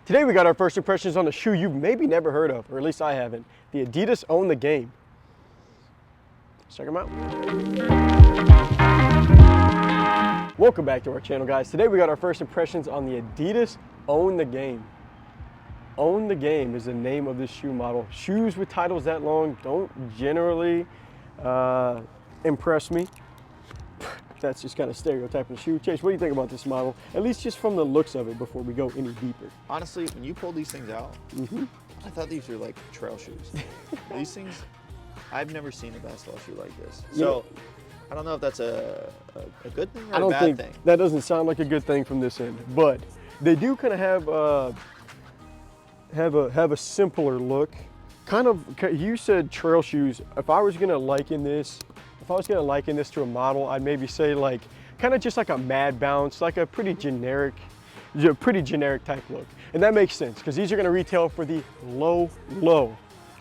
Today we got our first impressions on a shoe you've maybe never heard of, or at least I haven't. The Adidas OwnTheGame. Let's check them out. Welcome back to our channel, guys. Today we got our first impressions on the Adidas OwnTheGame. OwnTheGame is the name of this shoe model. Shoes with titles that long don't generally impress me. That's just kind of stereotyping the shoe. Chase, what do you think about this model? At least just from the looks of it before we go any deeper. Honestly, when you pulled these things out, I thought these were like trail shoes. These things, I've never seen a basketball shoe like this. So I don't know if that's a good thing or a bad thing. That doesn't sound like a good thing from this end, but they do kind of have a simpler look. Kind of, you said trail shoes. If I was gonna liken this to a model, I'd maybe say like kind of just like a Mad Bounce, like a pretty generic type look. And that makes sense because these are gonna retail for the low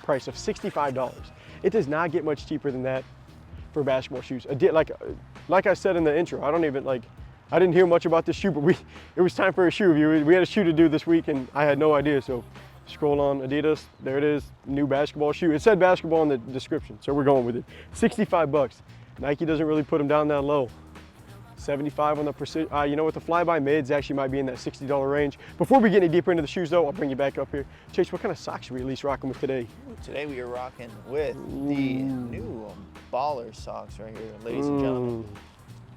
price of $65. It does not get much cheaper than that for basketball shoes. Like I said in the intro, I didn't hear much about this shoe, but it was time for a shoe review. We had a shoe to do this week and I had no idea, so scroll on Adidas, there it is, new basketball shoe. It said basketball in the description, so we're going with it. 65 bucks. Nike doesn't really put them down that low. 75 on the precision. You know what, the flyby mids actually might be in that $60 range. Before we get any deeper into the shoes though, I'll bring you back up here. Chase, what kind of socks are we at least rocking with today? Today we are rocking with the new baller socks right here, ladies and gentlemen.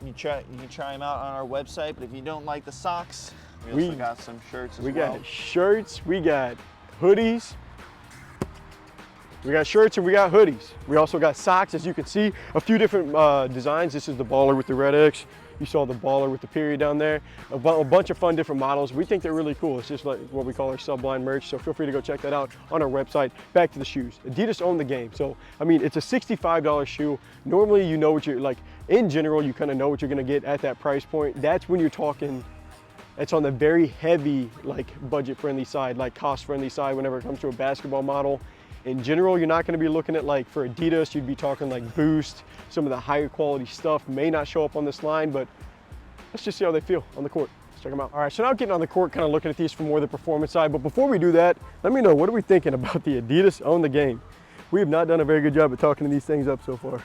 You can try them out on our website, but if you don't like the socks, we also got some shirts as well. We got shirts, we got hoodies. We got shirts and we got hoodies. We also got socks, as you can see, a few different designs. This is the baller with the red X. You saw the baller with the period down there. A bunch of fun different models. We think they're really cool. It's just like what we call our Subline merch, so feel free to go check that out on our website. Back to the shoes. Adidas OwnTheGame. So, I mean, it's a $65 shoe. Normally, you know what you're, like, in general, you kind of know what you're gonna get at that price point. That's when you're talking, it's on the very heavy, like, budget-friendly side, like cost-friendly side whenever it comes to a basketball model. In general, you're not gonna be looking at, like, for Adidas, you'd be talking like Boost. Some of the higher quality stuff may not show up on this line, but let's just see how they feel on the court. Let's check them out. All right, so now getting on the court, kind of looking at these from more the performance side. But before we do that, let me know, what are we thinking about the Adidas OwnTheGame? We have not done a very good job of talking these things up so far.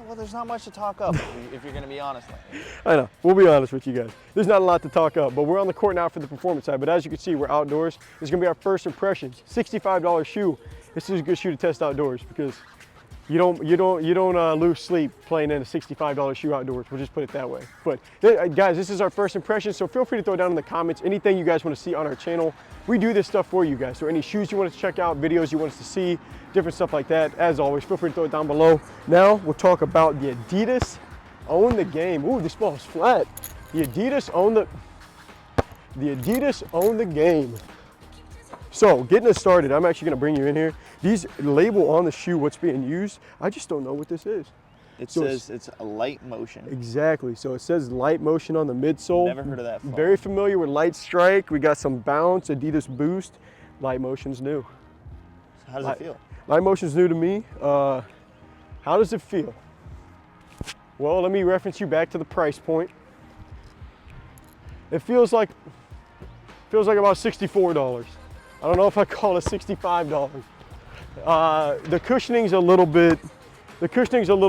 Well, there's not much to talk up if you're going to be honest with me. I know, we'll be honest with you guys. There's not a lot to talk up, but we're on the court now for the performance side. But as you can see, we're outdoors. This is going to be our first impressions. $65 shoe. This is a good shoe to test outdoors because you don't lose sleep playing in a $65 shoe outdoors. We'll just put it that way. But guys, this is our first impression, so feel free to throw down in the comments anything you guys want to see on our channel. We do this stuff for you guys, so any shoes you want us to check out, videos you want us to see, different stuff like that, as always, feel free to throw it down below. Now we'll talk about the Adidas OwnTheGame. Ooh, this ball's flat. The Adidas OwnTheGame. So getting us started, I'm actually gonna bring you in here. These label on the shoe what's being used. I just don't know what this is. It says it's a light motion. Exactly, so it says light motion on the midsole. Never heard of that before. Very familiar with Light Strike. We got some Bounce, Adidas Boost. Light motion's new. How does it feel? Light motion's new to me. How does it feel? Well, let me reference you back to the price point. It feels like about $64. I don't know if I call it $65. The cushioning's a little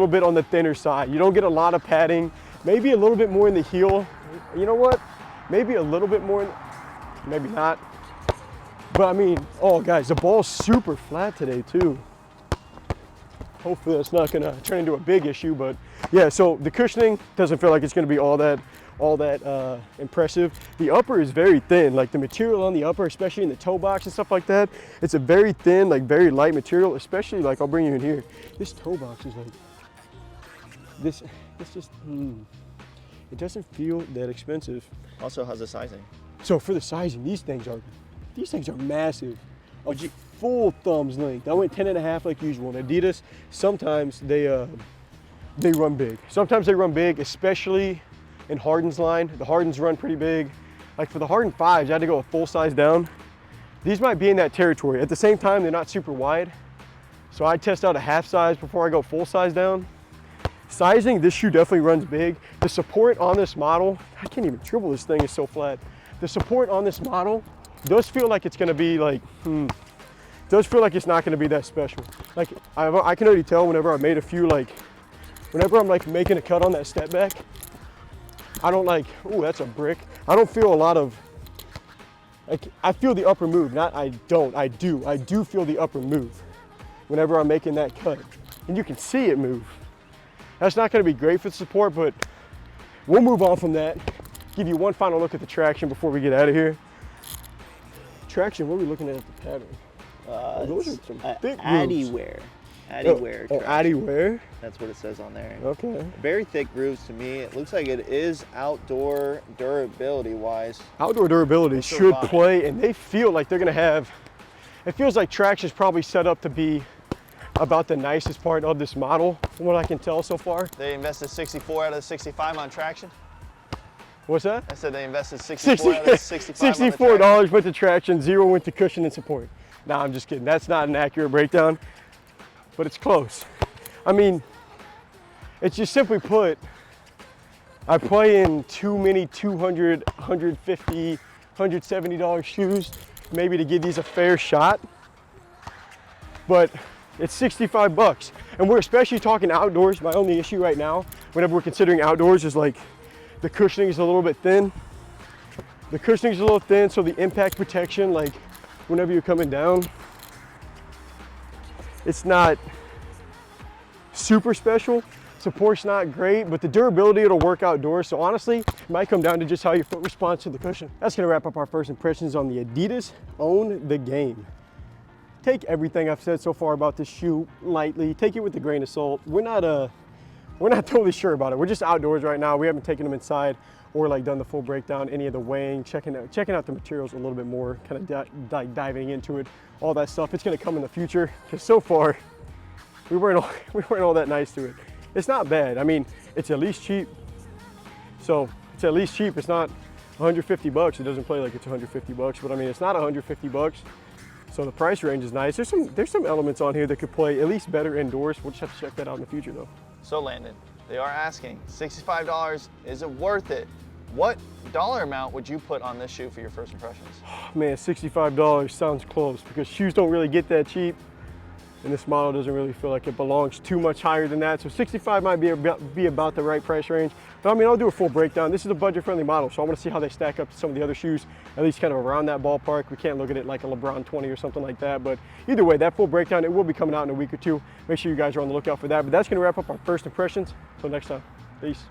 bit on the thinner side. You don't get a lot of padding. Maybe a little bit more in the heel. You know what? Maybe a little bit more, maybe not. But I mean, oh guys, the ball's super flat today too. Hopefully that's not gonna turn into a big issue, but yeah, so the cushioning doesn't feel like it's gonna be all that impressive. The upper is very thin, like the material on the upper, especially in the toe box and stuff like that. It's a very thin, like very light material, especially like, I'll bring you in here. This toe box is like, this just, it doesn't feel that expensive. Also, how's the sizing? So for the sizing, these things are massive. Full thumbs length. I went 10.5 like usual. And Adidas, sometimes they run big. Sometimes they run big, especially in Harden's line. The Hardens run pretty big. Like for the Harden 5s, I had to go a full size down. These might be in that territory. At the same time, they're not super wide. So I test out a half size before I go full size down. Sizing, this shoe definitely runs big. The support on this model, I can't even dribble this thing, it's so flat. The support on this model does feel like it's gonna be like, does feel like it's not gonna be that special. Like, I can already tell whenever I made a few, like, whenever I'm like making a cut on that step back, I don't like, ooh, that's a brick. I don't feel a lot of, like, I feel the upper move, not I don't, I do feel the upper move whenever I'm making that cut. And you can see it move. That's not gonna be great for the support, but we'll move on from that. Give you one final look at the traction before we get out of here. Traction, what are we looking at the pattern? Those are some thick grooves. Adiwear. Oh, Adiwear? That's what it says on there. Okay. Very thick grooves to me. It looks like it is outdoor durability wise. Outdoor durability should play, and they feel like they're gonna have, it feels like Traction's probably set up to be about the nicest part of this model, from what I can tell so far. They invested 64 out of the 65 on Traction. What's that? I said they invested 64 out of the 65 $64 went to Traction, 0 went to cushion and support. Nah, I'm just kidding. That's not an accurate breakdown, but it's close. I mean, it's just simply put, I play in too many $200, $150, $170 shoes, maybe to give these a fair shot, but it's 65 bucks. And we're especially talking outdoors. My only issue right now, whenever we're considering outdoors, is like the cushioning is a little bit thin. The cushioning is a little thin, so the impact protection, like whenever you're coming down, it's not super special. Support's not great, but the durability, it'll work outdoors. So honestly, it might come down to just how your foot responds to the cushion. That's gonna wrap up our first impressions on the Adidas Own the Game. Take everything I've said so far about this shoe lightly. Take it with a grain of salt. We're not totally sure about it. We're just outdoors right now. We haven't taken them inside or like done the full breakdown, any of the weighing, checking out the materials a little bit more, kind of diving into it, all that stuff. It's gonna come in the future, because so far, we weren't all that nice to it. It's not bad. I mean, it's at least cheap. So it's at least cheap. It's not 150 bucks. It doesn't play like it's 150 bucks, but I mean, it's not 150 bucks. So the price range is nice. There's some elements on here that could play at least better indoors. We'll just have to check that out in the future though. So Landon, they are asking, $65, is it worth it? What dollar amount would you put on this shoe for your first impressions? Man, $65 sounds close, because shoes don't really get that cheap, and this model doesn't really feel like it belongs too much higher than that. So 65 might be about the right price range. But I mean, I'll do a full breakdown. This is a budget-friendly model, so I want to see how they stack up to some of the other shoes, at least kind of around that ballpark. We can't look at it like a LeBron 20 or something like that, but either way, that full breakdown, it will be coming out in a week or two. Make sure you guys are on the lookout for that. But that's going to wrap up our first impressions. Until next time, peace.